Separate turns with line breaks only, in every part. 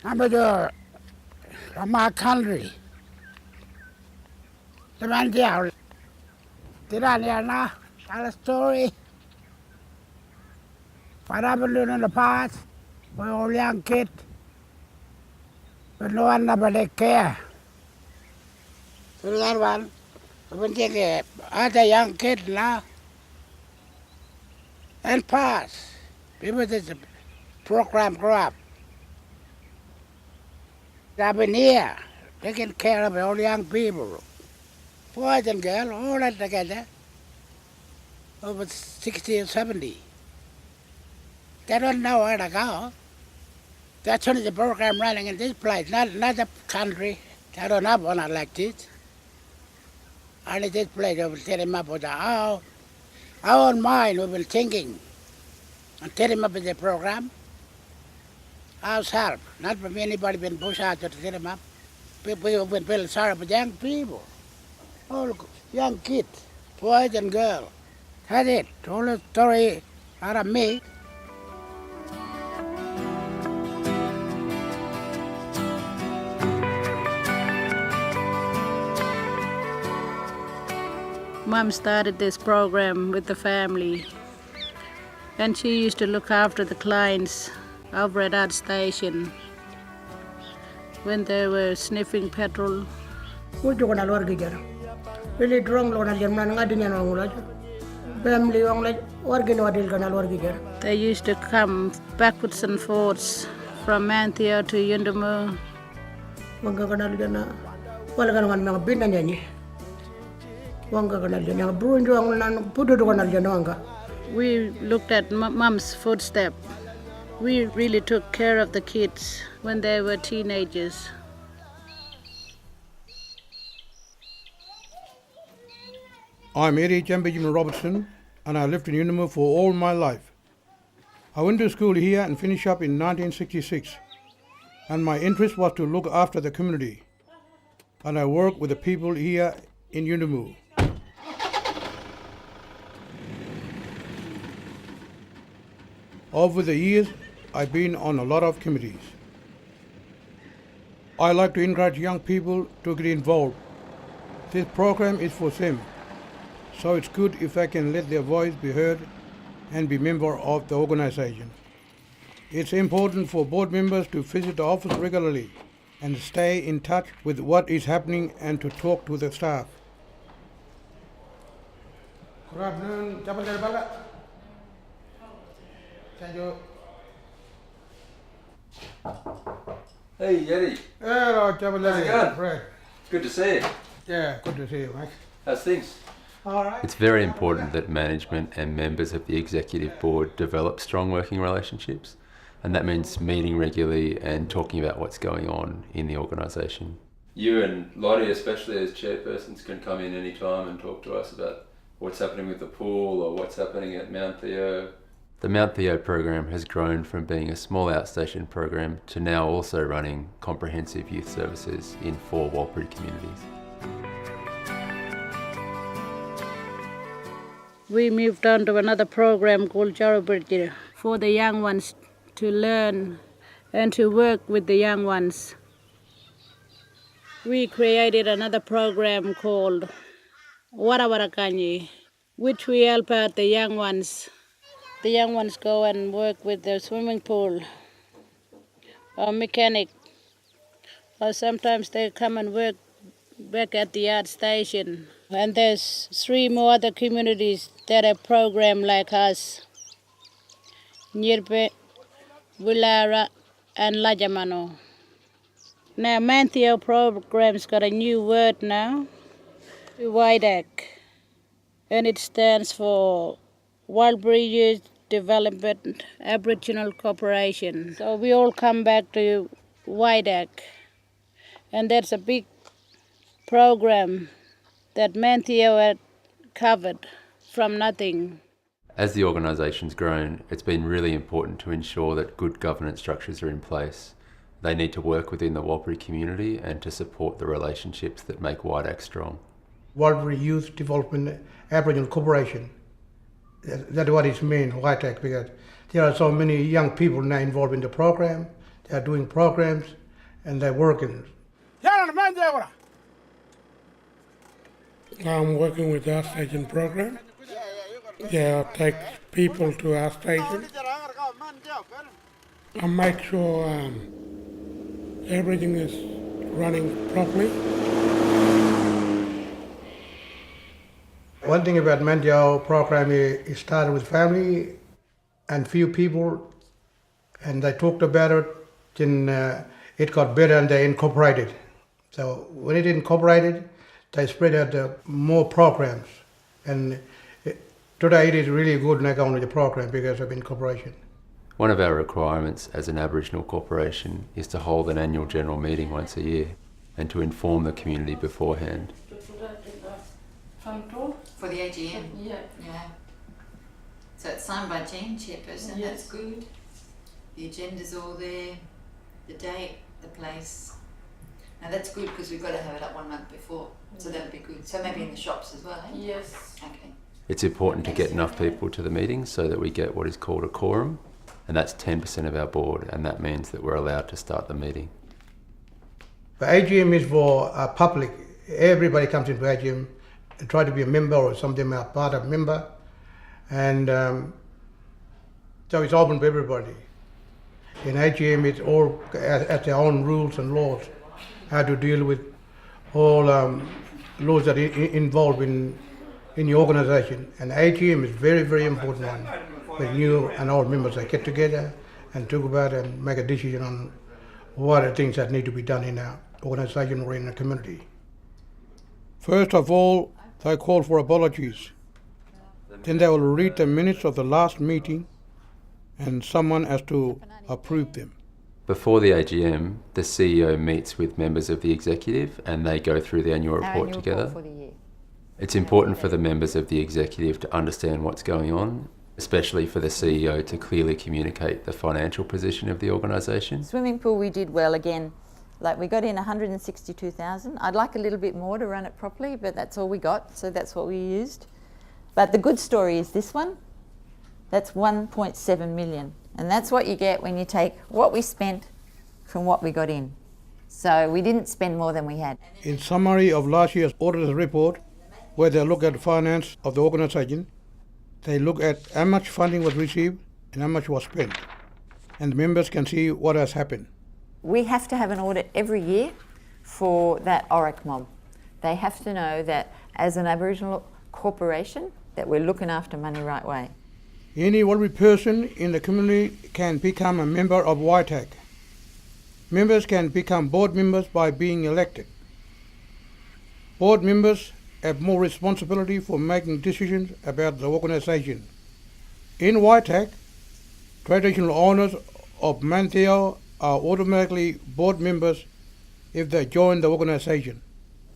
Amador, my country. The man there, Tirana, tell a story. What happened in the past? We're all young kids, but no one nobody care. So that one, when they get other young kids now, and pass. People this program grow up. I've been here, taking care of all young people. Boys and girls, all that together, over 60 or 70. They don't know where to go. That's only the program running in this place, not the country. They don't have one like this. Only this place, they will tell him up with our own mind, we've been thinking, and tell him up with the program. Ourselves, not from anybody been pushed out to tell him up. People have been feeling sorry for young people. All young kids, boys and girls. That's it. All the story out of me.
Mom started this program with the family, and she used to look after the clients over at our station when they were sniffing petrol.
Really drunk lona jamna ngadinya ngula family wang la wargin wadil kana wargi.
They used to come backwards and forwards from Mt Theo to Yundamu.
Wanga kana jana wala kana man binna nyani wanga kana jana brunjo wang nan pudu kana jana wanga.
We looked at Mom's footsteps. We really took care of the kids when they were teenagers.
I'm Adrian Robertson, and I lived in Yundamu for all my life. I went to school here and finished up in 1966, and my interest was to look after the community, and I work with the people here in Yundamu. Over the years, I've been on a lot of committees. I like to encourage young people to get involved. This program is for them. So it's good if they can let their voice be heard and be member of the organisation. It's important for board members to visit the office regularly and stay in touch with what is happening and to talk to the staff. Good afternoon, Campbell. Thank you.
Hey, Yeti.
Hello, Campbell.
How's it going?
Right.
Good to see you.
Yeah, good to see you, mate.
How's things?
All right.
It's very important that management and members of the executive board develop strong working relationships, and that means meeting regularly and talking about what's going on in the organisation.
You and Lottie, especially as chairpersons, can come in any time and talk to us about what's happening with the pool or what's happening at Mt Theo.
The Mt Theo program has grown from being a small outstation program to now also running comprehensive youth services in 4 Warlpiri communities.
We moved on to another program called Warlpiri for the young ones to learn and to work with the young ones. We created another program called Warawarakanyi, which we help out the young ones. The young ones go and work with the swimming pool or mechanic, or sometimes they come and work back at the art station. And there's 3 more other communities that have program like us: Nyirpe, Willara, and Lajamano. Now, Mt Theo Program's got a new word now, WYDAC, and it stands for Warlpiri Youth Development Aboriginal Corporation. So we all come back to WYDAC, and that's a big program that Mt Theo had covered from nothing.
As the organisation's grown, it's been really important to ensure that good governance structures are in place. They need to work within the Warlpiri community and to support the relationships that make WYDAC strong.
Warlpiri Youth Development Aboriginal Corporation. That's what it means, WYDAC, because there are so many young people now involved in the program. They're doing programs and they're working.
I'm working with the station program. Yeah, I take people to our station. I make sure everything is running properly.
One thing about Mt Theo Program is it started with family and few people, and they talked about it, then it got better and they incorporated. So when it incorporated, they spread out more programs, and today it is really good not only the program because of incorporation.
One of our requirements as an Aboriginal corporation is to hold an annual general meeting once a year and to inform the community beforehand.
For the AGM? Yeah. So it's signed by Jean, chairperson, that's good. The agenda's all there, the date, the place. Now that's good because we've got to have it up 1 month before, so that'll be good. So maybe in the shops as well, eh?
Yes.
Okay.
It's important to get enough people to the meeting so that we get what is called a quorum, and that's 10% of our board, and that means that we're allowed to start the meeting.
The AGM is for public. Everybody comes into AGM and try to be a member or something, a part of member, and so it's open to everybody. In AGM, it's all at their own rules and laws, how to deal with all laws that are involved in the organisation. And AGM is very, very important one. When new and old members they get together and talk about and make a decision on what are things that need to be done in our organisation or in the community. First of all, they call for apologies. Then they will read the minutes of the last meeting and someone has to approve them.
Before the AGM, the CEO meets with members of the executive and they go through the annual report together.
For the year.
It's important for the members of the executive to understand what's going on, especially for the CEO to clearly communicate the financial position of the organisation.
Swimming pool we did well again. Like we got in 162,000. I'd like a little bit more to run it properly, but that's all we got, so that's what we used. But the good story is this one. That's 1.7 million. And that's what you get when you take what we spent from what we got in. So we didn't spend more than we had.
In summary of last year's auditor's report, where they look at finance of the organisation, they look at how much funding was received and how much was spent. And the members can see what has happened.
We have to have an audit every year for that ORAC mob. They have to know that as an Aboriginal corporation that we're looking after money right way.
Any Warlpiri person in the community can become a member of WYDAC. Members can become board members by being elected. Board members have more responsibility for making decisions about the organisation. In WYDAC, traditional owners of Mt Theo are automatically board members if they join the organisation.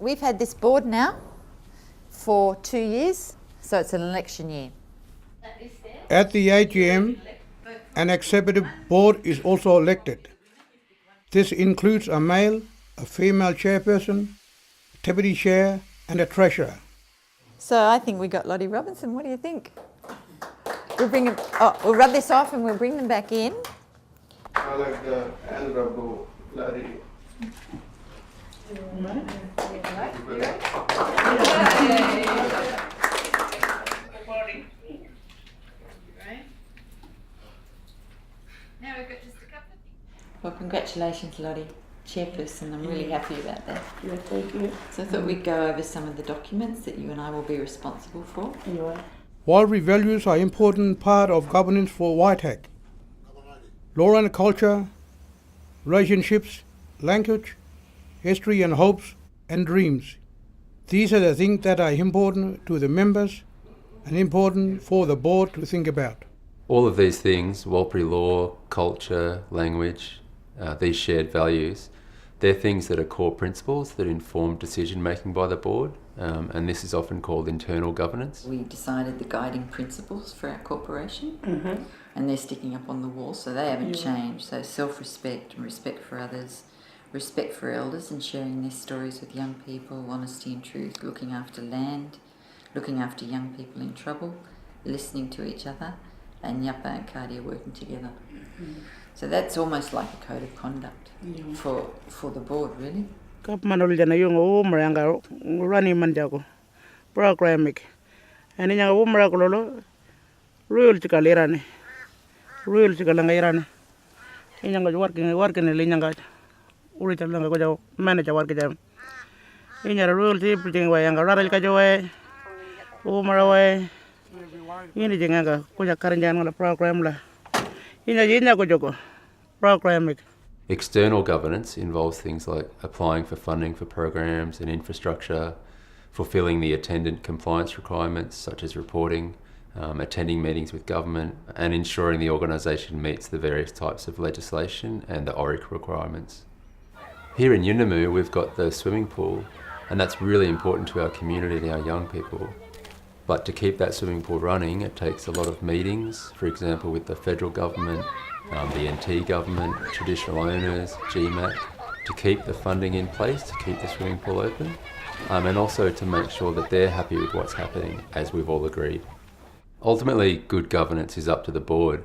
We've had this board now for 2 years, so it's an election year.
At the AGM, an executive board is also elected. This includes a male, a female chairperson, a deputy chair, and a treasurer.
So I think we got Lottie Robertson. What do you think? We'll bring them. Oh, we'll rub this off and we'll bring them back in.
I like the honourable Lottie.
Well, congratulations, Lottie. Chairperson, I'm really happy about that.
Yeah, thank you.
So I thought we'd go over some of the documents that you and I will be responsible for.
Anyway.
Warlpiri values are an important part of governance for WYDAC. Law and culture, relationships, language, history and hopes and dreams. These are the things that are important to the members and important for the board to think about.
All of these things, Warlpiri law, culture, language, these shared values, they're things that are core principles that inform decision making by the board, and this is often called internal governance.
We decided the guiding principles for our corporation, and they're sticking up on the wall, so they haven't changed. So self-respect and respect for others, respect for elders and sharing their stories with young people, honesty and truth, looking after land, looking after young people in trouble, listening to each other, and Yapa and Kadi are working together. So that's almost like a code of conduct for the board, really.
Kap manol jana yung umranga rani manjago programming. Ani nyanga umra kololo rule chikalirane. Rule chikalangairane. Inyanga working le nyanga uri chalanga ko jaw manager work jam. Inyara rule ti pring wa yanga raral ka jowe umra wa ini jenganga ko Katakarinja ngala program la. Inya ko jogo programming.
External governance involves things like applying for funding for programs and infrastructure, fulfilling the attendant compliance requirements such as reporting, attending meetings with government, and ensuring the organisation meets the various types of legislation and the ORIC requirements. Here in Yuendamu we've got the swimming pool, and that's really important to our community and our young people. But to keep that swimming pool running, it takes a lot of meetings, for example with the federal government, the NT government, traditional owners, GMAC, to keep the funding in place, to keep the swimming pool open, and also to make sure that they're happy with what's happening, as we've all agreed. Ultimately, good governance is up to the board.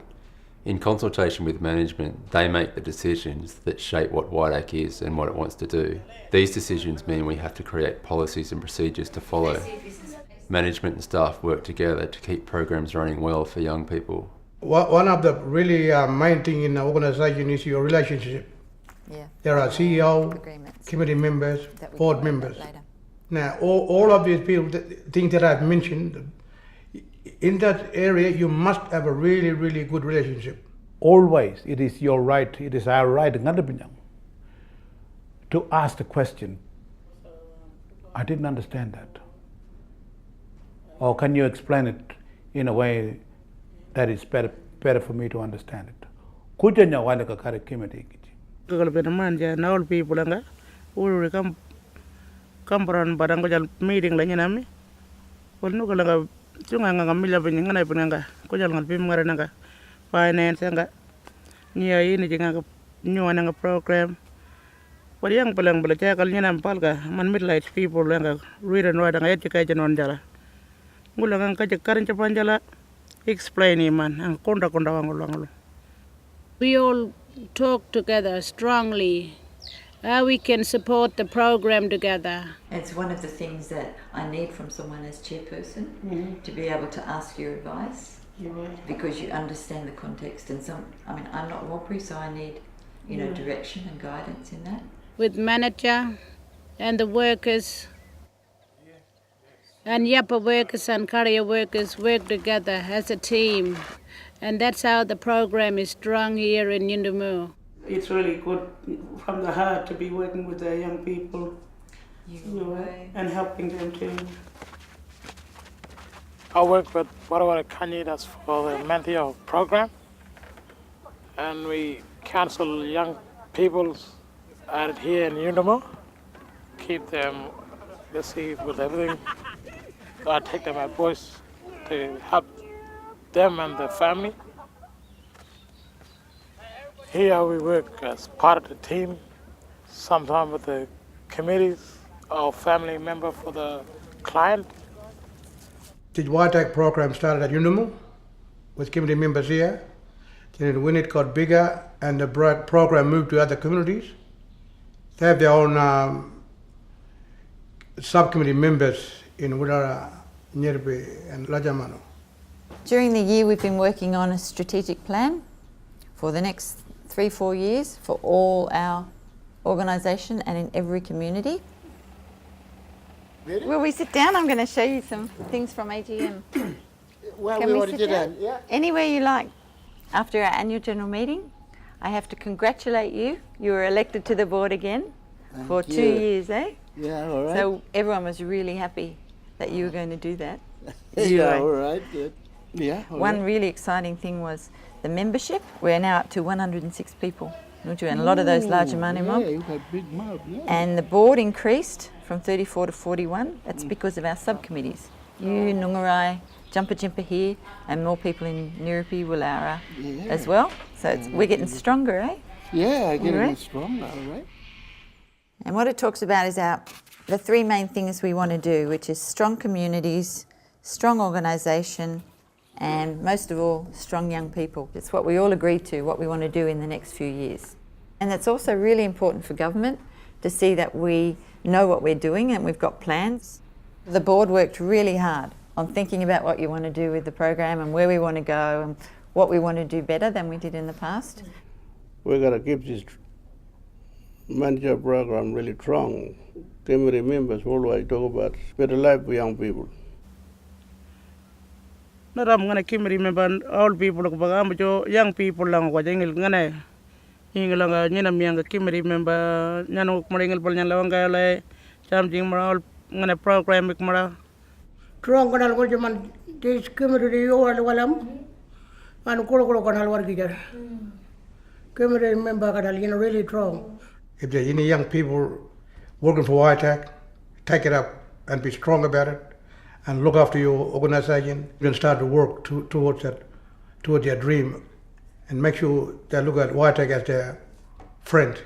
In consultation with management, they make the decisions that shape what WYDAC is and what it wants to do. These decisions mean we have to create policies and procedures to follow. Management and staff work together to keep programs running well for young people.
One of the really main thing in the organisation is your relationship.
Yeah.
There are CEO,
Agreements.
committee members,
That we
board
can work
members.
out later.
Now, all of these people, things that I've mentioned, in that area, you must have a really, really good relationship.
Always, it is your right, it is our right to ask the question. I didn't understand that. Or can you explain it in a way that is better for me to understand it? Kujanya wale kakare kimati kichi.
Kalau manja na all people anga uri kampuran barang ko jal meeting la nami. Wal no kala chunga nga mila benyanga na punanga ko jal ngal pim ngara nga finance nga niya ini jinga nyuana nga program. Wal yang palang bala cha kal nyana palga man middle-aged people nga read and write nga education on jala. Ngulang ka Katakarinja panjala explain man ang konda wangolo.
We all talk together strongly how we can support the program together.
It's one of the things that I need from someone as chairperson, to be able to ask your advice, because you understand the context. And I'm not Warlpiri, so I need, direction and guidance in that.
With manager and the workers and Yapa workers and Karia workers work together as a team, and that's how the program is strong here in Yuendamu.
It's really good from the heart to be working with the young people, and helping them too.
I work with WYDAC that's for the Mt Theo Program, and we counsel young people out here in Yuendamu, keep them busy with everything. I take them at voice to help them and their family. Here we work as part of the team, sometimes with the committees or family member for the client.
The WYDAC program started at Yuendamu with committee members here. Then when it got bigger and the program moved to other communities, they have their own subcommittee members in Wudara, Nyerbe and Lajamano.
During the year we've been working on a strategic plan for the next 3-4 years for all our organisation and in every community.
Really?
Will we sit down? I'm going to show you some things from AGM.
Well,
Can
we
we
already
sit
did
down?
that, yeah.
Anywhere you like. After our annual general meeting, I have to congratulate you. You were elected to the board again for 2 years, eh?
Yeah, all right.
So everyone was really happy that you were going to do that.
Yeah, all right, good. Yeah, all
One
right.
really exciting thing was the membership. We're now up to 106 people, and a lot of those larger money mob.
Yeah, you got big mob, yeah.
And the board increased from 34 to 41. That's because of our subcommittees. You, Nungarai, Jumper Jimper here, and more people in Niripi, Willara as well. So we're getting stronger, eh?
Yeah, getting
right?
stronger, all right.
And what it talks about is the three main things we want to do, which is strong communities, strong organisation, and most of all, strong young people. It's what we all agreed to, what we want to do in the next few years. And it's also really important for government to see that we know what we're doing and we've got plans. The board worked really hard on thinking about what you want to do with the program and where we want to go and what we want to do better than we did in the past.
We're going to keep this manager program really strong. Community members always talk about better life for young people.
Naram ngana kimri member all people ko bagam jo young people lang ko jengil ngana ingala nyina mianga kimri member nyano mringil pol nyala wanga le cham jing mara ngana program ik mara
Strong kanal ko jaman this community yo walam anu ko kanal war gijar. Community member kanal really strong.
If there are any young people working for WYDAC, take it up and be strong about it and look after your organization. You can start to work towards their dream and make sure they look at WYDAC as their friend.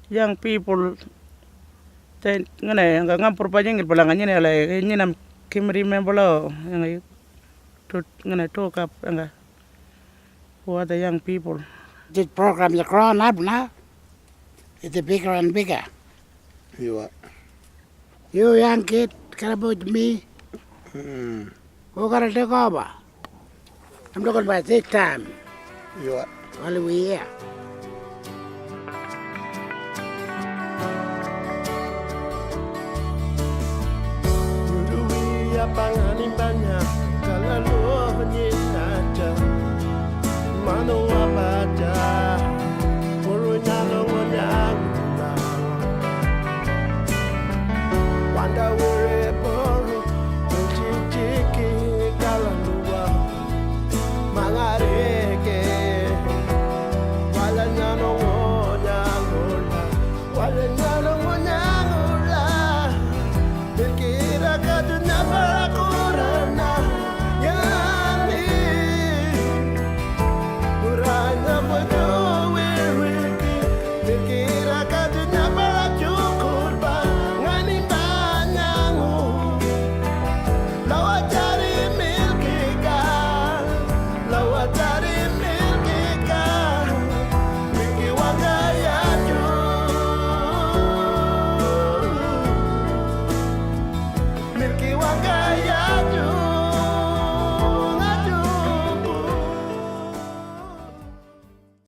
Young people ngana ngampur pa jengil pala ngani le nyinam kimri member lo ngai to ngana talk up nga for the young people.
This program is grown up now. It's bigger and bigger.
You what?
You young kid, care about me. Who gonna take over? I'm talking about this time.
You what?
While we here.
Pangani banyak kalau lo hanya aja mano apa